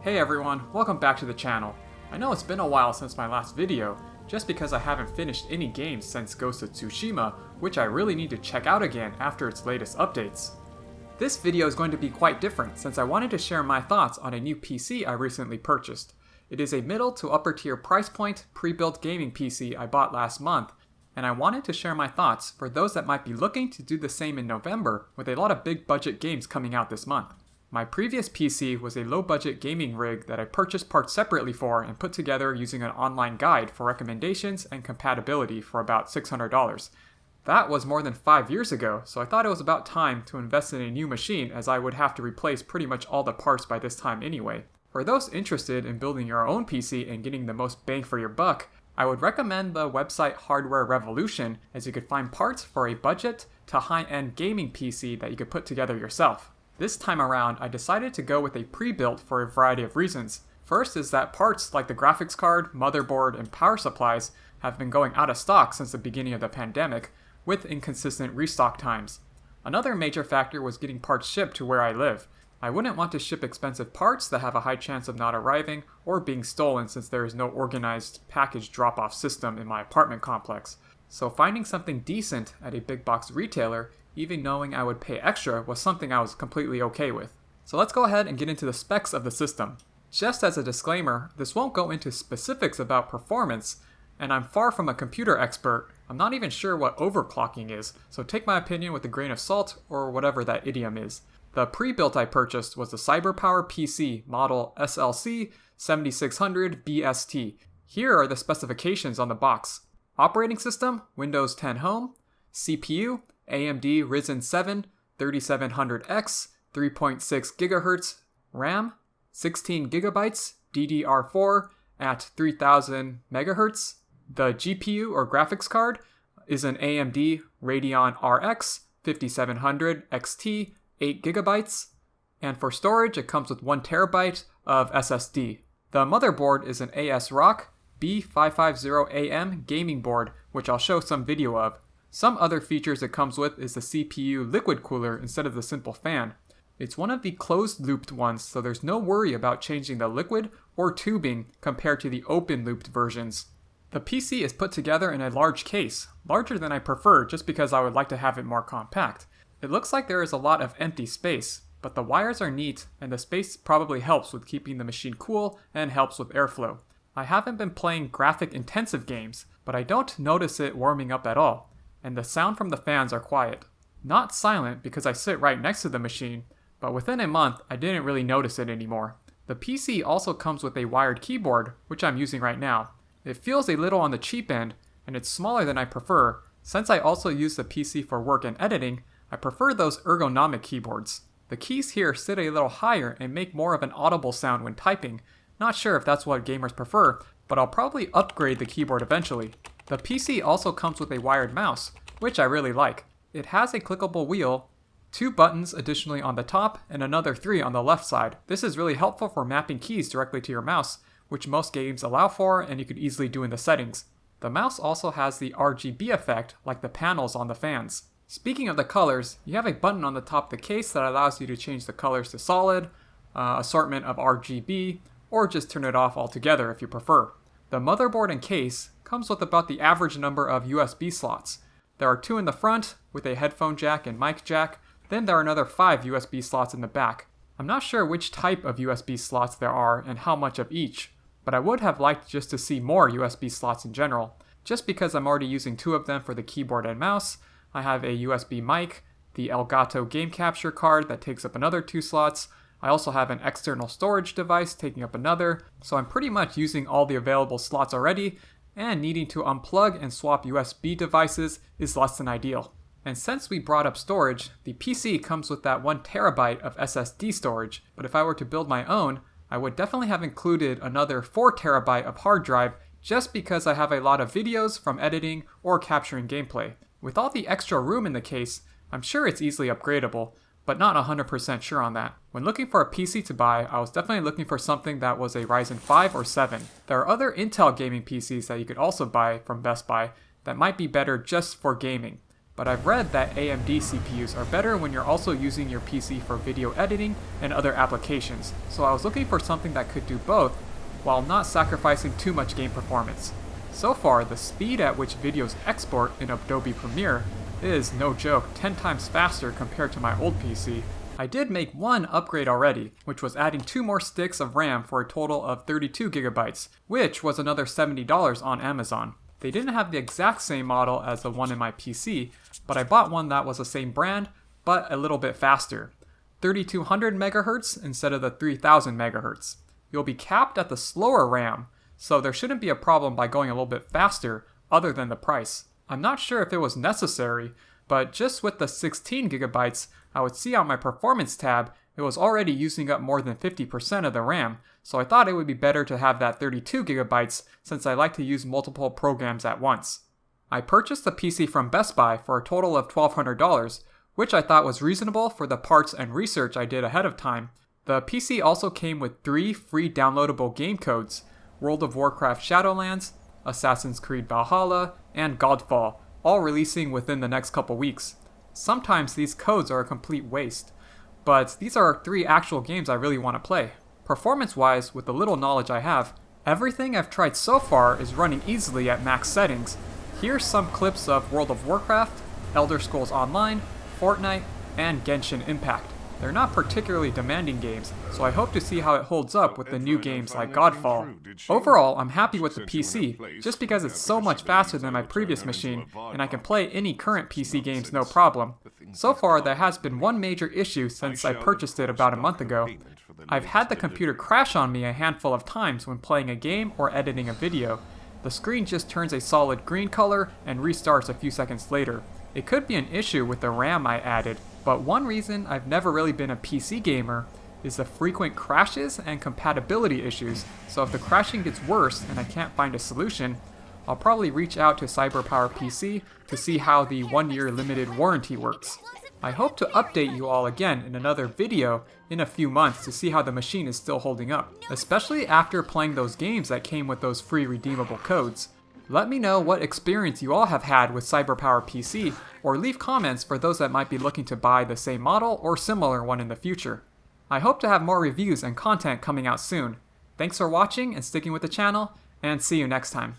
Hey everyone, welcome back to the channel. I know it's been a while since my last video, just because I haven't finished any games since Ghost of Tsushima, which I really need to check out again after its latest updates. This video is going to be quite different since I wanted to share my thoughts on a new PC I recently purchased. It is a middle to upper tier price point pre-built gaming PC I bought last month, and I wanted to share my thoughts for those that might be looking to do the same in November with a lot of big budget games coming out this month. My previous PC was a low-budget gaming rig that I purchased parts separately for and put together using an online guide for recommendations and compatibility for about $600. That was more than 5 years ago, so I thought it was about time to invest in a new machine as I would have to replace pretty much all the parts by this time anyway. For those interested in building your own PC and getting the most bang for your buck, I would recommend the website Hardware Revolution, as you could find parts for a budget to high-end gaming PC that you could put together yourself. This time around, I decided to go with a pre-built for a variety of reasons. First is that parts like the graphics card, motherboard, and power supplies have been going out of stock since the beginning of the pandemic, with inconsistent restock times. Another major factor was getting parts shipped to where I live. I wouldn't want to ship expensive parts that have a high chance of not arriving or being stolen since there is no organized package drop-off system in my apartment complex. So finding something decent at a big box retailer, even knowing I would pay extra, was something I was completely okay with. So let's go ahead and get into the specs of the system. Just as a disclaimer, this won't go into specifics about performance, and I'm far from a computer expert. I'm not even sure what overclocking is, so take my opinion with a grain of salt or whatever that idiom is. The pre-built I purchased was the CyberPowerPC model SLC7600BST. Here are the specifications on the box. Operating system, Windows 10 Home. CPU, AMD Ryzen 7 3700X, 3.6 GHz. RAM, 16 GB, DDR4 at 3000 MHz. The GPU or graphics card is an AMD Radeon RX 5700 XT, 8 GB, and for storage it comes with 1 TB of SSD. The motherboard is an ASRock B550AM gaming board, which I'll show some video of. Some other features it comes with is the CPU liquid cooler instead of the simple fan. It's one of the closed-looped ones, so there's no worry about changing the liquid or tubing compared to the open-looped versions. The PC is put together in a large case, larger than I prefer just because I would like to have it more compact. It looks like there is a lot of empty space, but the wires are neat and the space probably helps with keeping the machine cool and helps with airflow. I haven't been playing graphic-intensive games, but I don't notice it warming up at all, and the sound from the fans are quiet. Not silent because I sit right next to the machine, but within a month I didn't really notice it anymore. The PC also comes with a wired keyboard, which I'm using right now. It feels a little on the cheap end, and it's smaller than I prefer. Since I also use the PC for work and editing, I prefer those ergonomic keyboards. The keys here sit a little higher and make more of an audible sound when typing. Not sure if that's what gamers prefer, but I'll probably upgrade the keyboard eventually. The PC also comes with a wired mouse, which I really like. It has a clickable wheel, 2 buttons additionally on the top, and another 3 on the left side. This is really helpful for mapping keys directly to your mouse, which most games allow for and you could easily do in the settings. The mouse also has the RGB effect like the panels on the fans. Speaking of the colors, you have a button on the top of the case that allows you to change the colors to solid, assortment of RGB, or just turn it off altogether if you prefer. The motherboard and case comes with about the average number of USB slots. There are 2 in the front with a headphone jack and mic jack, then there are another 5 USB slots in the back. I'm not sure which type of USB slots there are and how much of each, but I would have liked just to see more USB slots in general. Just because I'm already using 2 of them for the keyboard and mouse, I have a USB mic, the Elgato game capture card that takes up another 2 slots. I also have an external storage device taking up another, so I'm pretty much using all the available slots already, and needing to unplug and swap USB devices is less than ideal. And since we brought up storage, the PC comes with that 1 TB of SSD storage, but if I were to build my own, I would definitely have included another 4 TB of hard drive just because I have a lot of videos from editing or capturing gameplay. With all the extra room in the case, I'm sure it's easily upgradable, but not 100% sure on that. When looking for a PC to buy, I was definitely looking for something that was a Ryzen 5 or 7. There are other Intel gaming PCs that you could also buy from Best Buy that might be better just for gaming. but I've read that AMD CPUs are better when you're also using your PC for video editing and other applications, so I was looking for something that could do both while not sacrificing too much game performance. So far, the speed at which videos export in Adobe Premiere is, no joke, 10 times faster compared to my old PC. I did make one upgrade already, which was adding 2 more sticks of RAM for a total of 32GB, which was another $70 on Amazon. They didn't have the exact same model as the one in my PC, but I bought one that was the same brand, but a little bit faster. 3200 MHz instead of the 3000 MHz. You'll be capped at the slower RAM, so there shouldn't be a problem by going a little bit faster, other than the price. I'm not sure if it was necessary, but just with the 16GB, I would see on my performance tab it was already using up more than 50% of the RAM, so I thought it would be better to have that 32GB since I like to use multiple programs at once. I purchased the PC from BestBuy for a total of $1,200, which I thought was reasonable for the parts and research I did ahead of time. The PC also came with 3 free downloadable game codes: World of Warcraft Shadowlands, Assassin's Creed Valhalla, and Godfall, all releasing within the next couple weeks. Sometimes these codes are a complete waste, but these are 3 actual games I really want to play. Performance-wise, with the little knowledge I have, everything I've tried so far is running easily at max settings. Here's some clips of World of Warcraft, Elder Scrolls Online, Fortnite, and Genshin Impact. They're not particularly demanding games, so I hope to see how it holds up with the new games like Godfall. Overall, I'm happy with the PC, just because it's so much faster than my previous machine, and I can play any current PC games no problem. So far, there has been one major issue since I purchased it about a month ago. I've had the computer crash on me a handful of times when playing a game or editing a video. The screen just turns a solid green color and restarts a few seconds later. It could be an issue with the RAM I added, but one reason I've never really been a PC gamer is the frequent crashes and compatibility issues, so if the crashing gets worse and I can't find a solution, I'll probably reach out to CyberPowerPC to see how the 1-year limited warranty works. I hope to update you all again in another video in a few months to see how the machine is still holding up, especially after playing those games that came with those free redeemable codes. Let me know what experience you all have had with CyberPowerPC, or leave comments for those that might be looking to buy the same model or similar one in the future. I hope to have more reviews and content coming out soon. Thanks for watching and sticking with the channel, and see you next time.